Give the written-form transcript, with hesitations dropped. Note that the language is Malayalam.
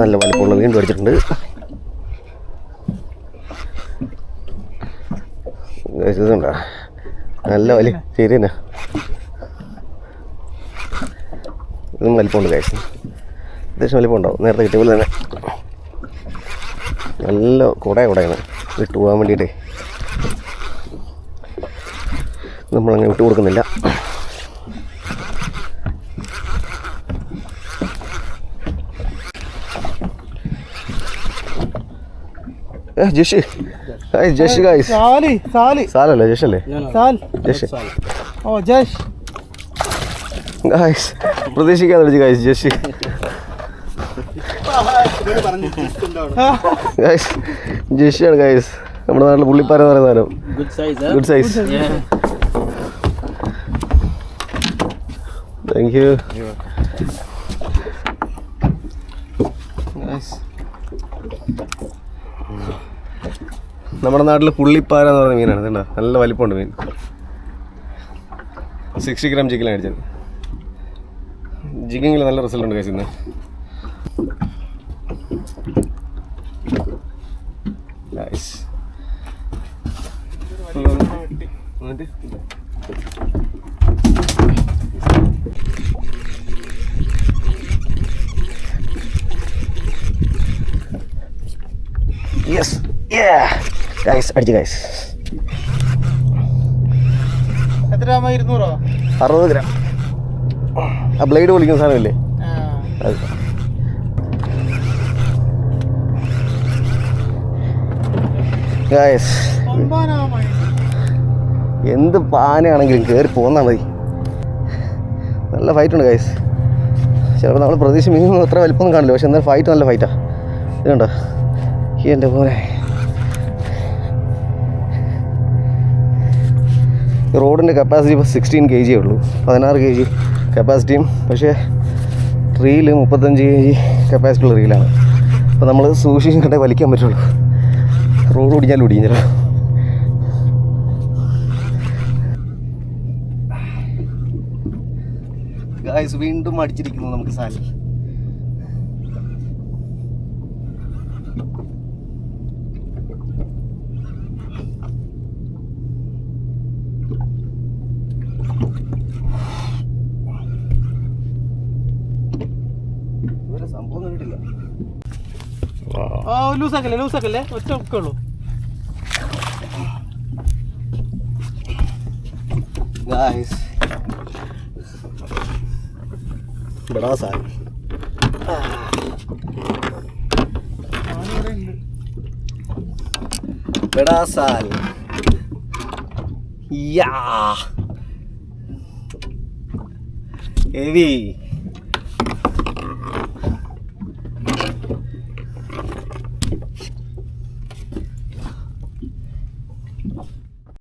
നല്ല വലിപ്പമുള്ള വീണ്ടും അടിച്ചിട്ടുണ്ട്. ഇതുണ്ടോ നല്ല വലിയ ശരി തന്നെ. ഇതും വലിപ്പമുണ്ട് കാശ്, അത്യാവശ്യം വലിപ്പം ഉണ്ടാവും. നേരത്തെ കിട്ടിയ പോലെ തന്നെ നല്ല കുടയാണ് വിട്ടു പോകാൻ വേണ്ടിയിട്ടേ നമ്മളങ്ങനെ വിട്ടു കൊടുക്കുന്നില്ല. ജഷ് ജഷ് ഗൈസ്, സാലല്ലേ ജഷല്ലേ, ജഷ് ഗൈസ്, പ്രതീക്ഷിക്കാതെ വിളിച്ചു ഗൈസ്. ജഷ് ഗൈസ്, ജഷാണ് ഗൈസ്, നമ്മുടെ നാട്ടിൽ പുള്ളിപ്പാര എന്ന് പറയുന്ന സാധനം. Good size. Thank you. നമ്മുടെ നാട്ടിൽ പുള്ളിപ്പാര എന്ന് പറയുന്ന മീനാണ്. കണ്ടോ നല്ല വലിപ്പമുണ്ട് മീൻ. 60 ഗ്രാം ചിക്കൻ അടിച്ചത്. ജിഗിങ്ങിൽ നല്ല റിസൾട്ട് ഉണ്ട് കഴിച്ച് ഇന്ന്. യെസ് ഗൈസ്, അടിച്ചു ഗൈസ്. 60 ഗ്രാം. ആ ബ്ലേഡ് പൊളിക്കുന്ന സാധനമില്ലേ അത്. ഗൈസ്, എന്ത് പാനയാണെങ്കിലും കയറി പോന്നാൽ മതി. നല്ല ഫൈറ്റുണ്ട് ഗൈസ്. ചിലപ്പോൾ നമ്മൾ പ്രതീക്ഷ മിനിമം അത്ര വലിപ്പമൊന്നും കാണില്ല, പക്ഷെ എന്നാലും ഫൈറ്റ് നല്ല ഫൈറ്റാണ്. ഇത് കണ്ടോ എൻ്റെ പോലെ. റോഡിൻ്റെ കപ്പാസിറ്റി ഇപ്പോൾ 16 kg ഉള്ളൂ, 16 kg കപ്പാസിറ്റിയും. പക്ഷേ റീല് 35 kg കപ്പാസിറ്റി ഉള്ള റീലാണ്. അപ്പോൾ നമ്മൾ സൂക്ഷിച്ച് കണ്ടേ വലിക്കാൻ പറ്റുള്ളൂ. റോഡ് ഓടിഞ്ഞാലും ഓടിഞ്ഞാലോ. ഗായ്സ്, വീണ്ടും അടിച്ചിരിക്കുന്നു നമുക്ക് സാലി. സംഭവം കിട്ടില്ല. ലൂസാക്കല്ലേ ഒറ്റ ഉള്ളൂ. ഗായ്സ്, ബടാ സാൽ. ബടാ സാൽ. യാ ഹെവി.